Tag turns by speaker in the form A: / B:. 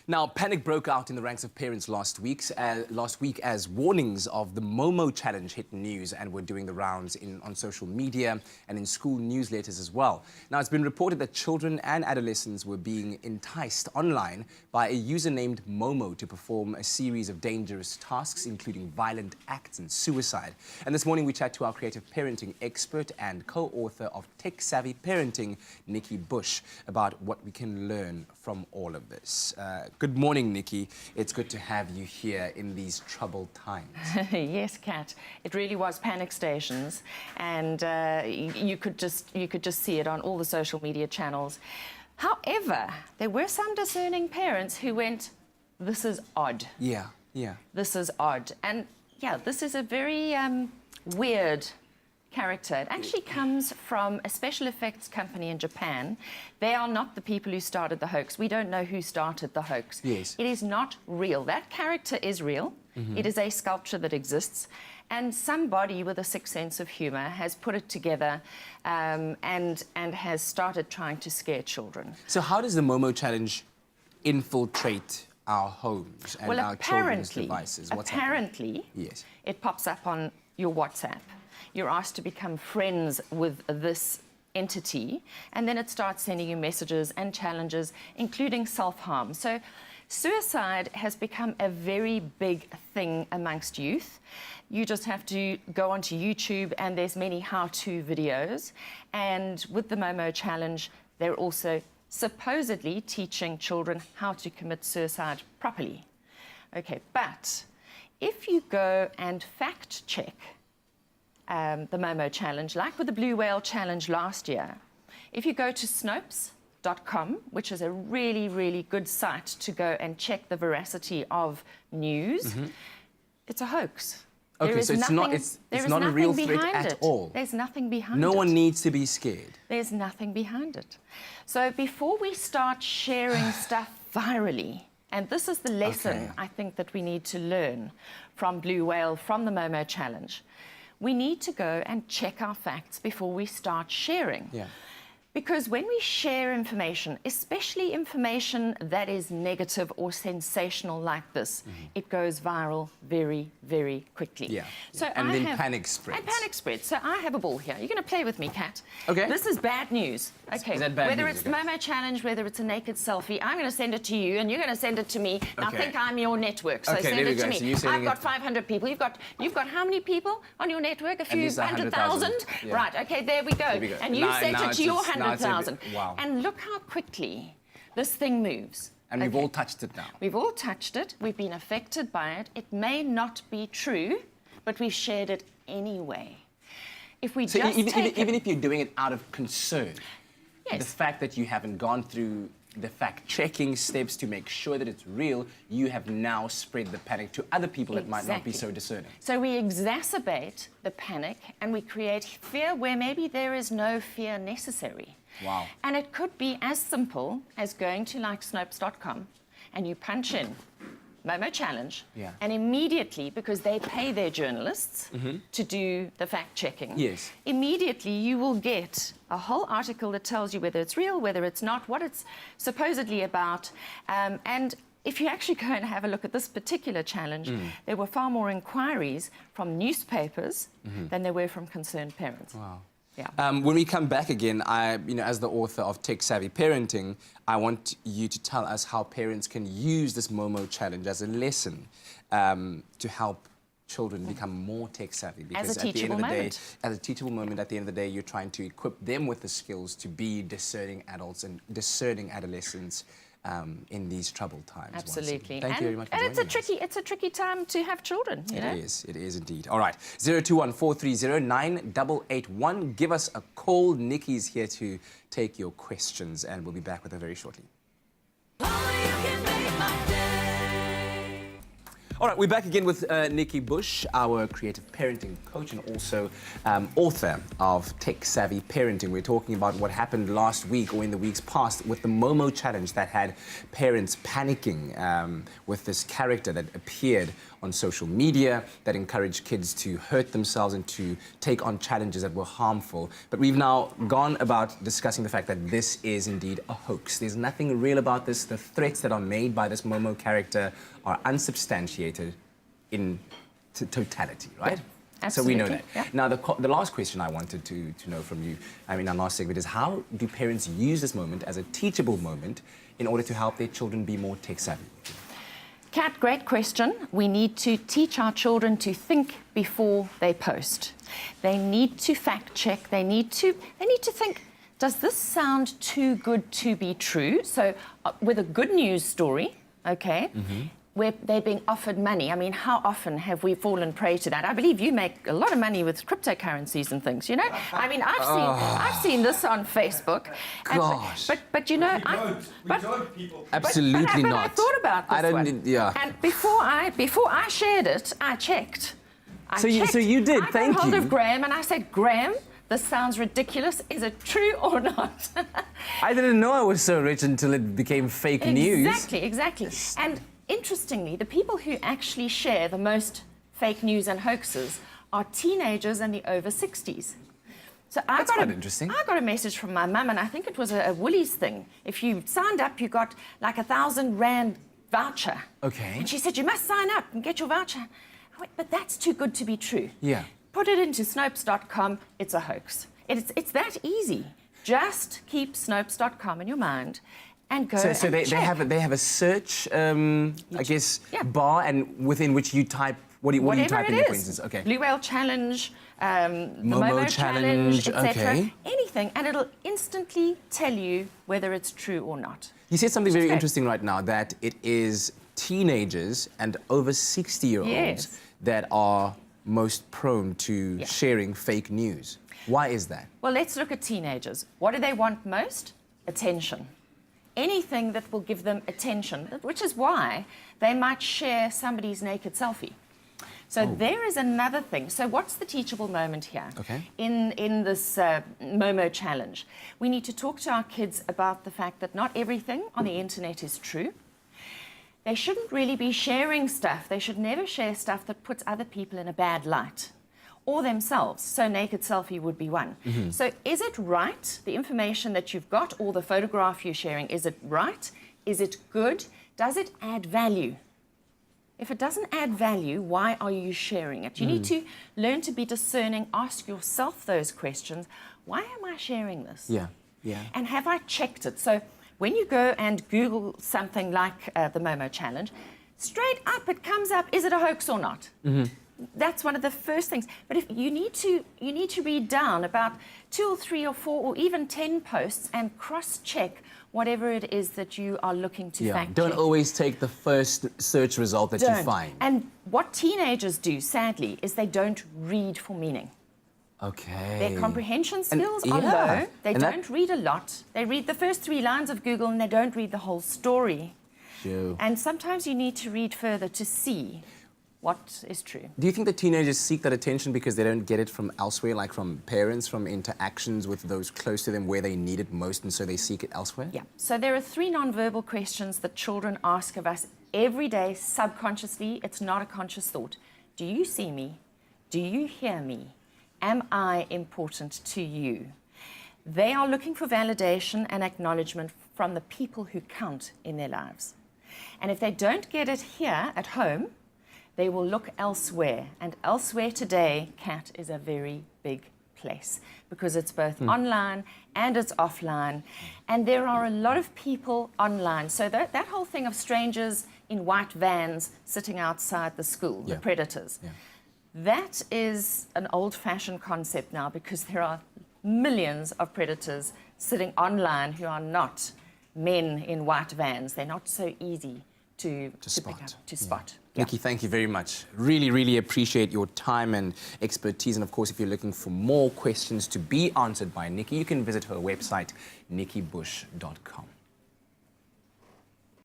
A: Now, panic broke out in the ranks of parents last week as warnings of the Momo challenge hit news and were doing the rounds on social media and in school newsletters as well. Now, it's been reported that children and adolescents were being enticed online by a user named Momo to perform a series of dangerous tasks, including violent acts and suicide. And this morning, we chat to our creative parenting expert and co-author of Tech Savvy Parenting, Nikki about what we can learn from all of this. Good morning, Nikki. It's good to have you here in these troubled times.
B: Yes, Kat. It really was panic stations, and you could just see it on all the social media channels. However, there were some discerning parents who went, "This is odd."
A: Yeah.
B: This is odd, and yeah, this is a very weird character. It actually comes from a special effects company in Japan. They are not the people who started the hoax. We don't know who started the hoax.
A: Yes.
B: It is not real. That character is real. It is a sculpture that exists. And somebody with a sixth sense of humor has put it together and has started trying to scare children.
A: So how does the Momo challenge infiltrate our homes and our children's devices?
B: Apparently,
A: yes,
B: it pops up on your WhatsApp. You're asked to become friends with this entity, and then it starts sending you messages and challenges, including self-harm. So suicide has become a very big thing amongst youth. You just have to go onto YouTube, and there's many how-to videos. And with the Momo challenge, they're also supposedly teaching children how to commit suicide properly. Okay, but if you go and fact-check the Momo challenge, like with the Blue Whale challenge last year, if you go to Snopes.com, which is a really, really good site to go and check the veracity of news, it's a hoax.
A: Okay, so it's not a real threat at all.
B: There's nothing behind it.
A: No one needs to be scared.
B: There's nothing behind it. So before we start sharing stuff virally, and this is the lesson I think that we need to learn from Blue Whale, from the Momo challenge, we need to go and check our facts before we start sharing.
A: Yeah.
B: Because when we share information, especially information that is negative or sensational like this, it goes viral very, very quickly.
A: Yeah.
B: So
A: and then panic spreads.
B: And panic spreads. So I have a ball here. You're going to play with me, Kat.
A: Okay.
B: This is bad news. Okay.
A: Is that bad
B: whether
A: news?
B: It's the Momo challenge, whether it's a naked selfie, I'm going to send it to you, and you're going to send it to me. Now
A: Okay.
B: think I'm your network, so send it to me.
A: So
B: I've got 500 people. You've got how many people on your network? A few
A: 100,000.
B: Yeah. Right. Okay. There we go. And you sent it to your 100,000.
A: Wow.
B: And look how quickly this thing moves.
A: And we've all touched it now.
B: We've all touched it. We've been affected by it. It may not be true, but we've shared it anyway. If we
A: So
B: just
A: even if you're doing it out of concern,
B: Yes.
A: the fact that you haven't gone through the fact-checking steps to make sure that it's real, you have now spread the panic to other people that might not be so discerning.
B: So we exacerbate the panic and we create fear where maybe there is no fear necessary.
A: Wow.
B: And it could be as simple as going to like Snopes.com and you punch in Momo challenge, and immediately, because they pay their journalists to do the fact-checking,
A: yes,
B: immediately you will get a whole article that tells you whether it's real, whether it's not, what it's supposedly about, and if you actually go and have a look at this particular challenge, there were far more inquiries from newspapers than there were from concerned parents.
A: Wow.
B: Yeah.
A: When we come back again, as the author of Tech Savvy Parenting, I want you to tell us how parents can use this Momo challenge as a lesson to help children become more tech savvy. Because
B: as a teachable moment.
A: As a teachable moment, at the end of the day, you're trying to equip them with the skills to be discerning adults and discerning adolescents in these troubled times.
B: Absolutely.
A: Thank you very much for
B: joining
A: us.
B: It's a tricky time to have children, you know?
A: It is indeed. All right, 021-430-9881. Give us a call. Nikki's here to take your questions, and we'll be back with her very shortly. All right, we're back again with Nikki Bush, our creative parenting coach and also author of Tech Savvy Parenting. We're talking about what happened last week or in the weeks past with the Momo challenge that had parents panicking with this character that appeared on social media that encouraged kids to hurt themselves and to take on challenges that were harmful. But we've now gone about discussing the fact that this is indeed a hoax. There's nothing real about this. The threats that are made by this Momo character are unsubstantiated in totality, right?
B: Yeah,
A: so we know
B: absolutely,
A: that.
B: yeah.
A: Now, the last question I wanted to know from you, in our last segment, is how do parents use this moment as a teachable moment in order to help their children be more tech savvy?
B: Kat, great question. We need to teach our children to think before they post. They need to fact check. They need to think, does this sound too good to be true? So with a good news story, okay, where they're being offered money. I mean, how often have we fallen prey to that? I believe you make a lot of money with cryptocurrencies and things, you know? I mean, I've seen this on Facebook.
A: Gosh.
B: But you know,
C: We don't, people.
A: Absolutely
B: but
A: not.
B: I thought about this
A: I don't.
B: one.
A: Yeah.
B: And before I shared it, I checked.
A: So you did. Thank
B: I got hold
A: you.
B: of Graham and I said, Graham, this sounds ridiculous. Is it true or not?
A: I didn't know I was so rich until it became fake news.
B: Exactly. And interestingly, the people who actually share the most fake news and hoaxes are teenagers and the over 60s. So
A: That's quite interesting.
B: I got a message from my mum, and I think it was a Woolies thing. If you signed up, you got like R1,000 voucher.
A: Okay.
B: And she said, you must sign up and get your voucher. I went, but that's too good to be true.
A: Yeah.
B: Put it into Snopes.com, it's a hoax. It's that easy. Just keep Snopes.com in your mind and go
A: So
B: and
A: they
B: check.
A: have a search, I guess,
B: yeah.
A: bar, and within which you type, what do you
B: Whatever
A: type in
B: it
A: there, for
B: is.
A: instance? Okay.
B: Blue Whale Challenge, the
A: Momo
B: Momo
A: Challenge,
B: etc.
A: okay.
B: Anything, and it'll instantly tell you whether it's true or not.
A: You said something very
B: Okay.
A: interesting right now, that it is teenagers and over 60-year-olds
B: Yes.
A: that are most prone to
B: Yeah.
A: sharing fake news. Why is that?
B: Well, let's look at teenagers. What do they want most? Attention. Anything that will give them attention, which is why they might share somebody's naked selfie. So there is another thing. So what's the teachable moment here?
A: Okay.
B: In this Momo challenge, we need to talk to our kids about the fact that not everything on the internet is true. They shouldn't really be sharing stuff. They should never share stuff that puts other people in a bad light, or themselves. So naked selfie would be one. So is it right, the information that you've got or the photograph you're sharing, is it right? Is it good? Does it add value? If it doesn't add value, why are you sharing it? You need to learn to be discerning, ask yourself those questions. Why am I sharing this?
A: Yeah.
B: And have I checked it? So when you go and Google something like the Momo Challenge, straight up it comes up, is it a hoax or not? That's one of the first things. But if you need to read down about 2 or 3 or 4 or even 10 posts and cross-check whatever it is that you are looking to fact check.
A: Don't always take the first search result that you find.
B: And what teenagers do, sadly, is they don't read for meaning.
A: Okay.
B: Their comprehension skills are
A: yeah.
B: low. They
A: And that-
B: don't read a lot. They read the first 3 lines of Google and they don't read the whole story.
A: Sure.
B: And sometimes you need to read further to see what is true.
A: Do you think that teenagers seek that attention because they don't get it from elsewhere, like from parents, from interactions with those close to them where they need it most, and so they seek it elsewhere?
B: Yeah. So there are 3 nonverbal questions that children ask of us every day subconsciously. It's not a conscious thought. Do you see me? Do you hear me? Am I important to you? They are looking for validation and acknowledgement from the people who count in their lives. And if they don't get it here at home, they will look elsewhere. And elsewhere today, Kat, is a very big place because it's both online and it's offline. And there are a lot of people online. So that whole thing of strangers in white vans sitting outside the school,
A: Yeah.
B: the predators,
A: Yeah.
B: that is an old-fashioned concept now because there are millions of predators sitting online who are not men in white vans. They're not so easy to
A: spot.
B: pick up, to spot.
A: Nikki, thank you very much. Really, really appreciate your time and expertise. And of course, if you're looking for more questions to be answered by Nikki, you can visit her website, nikkibush.com.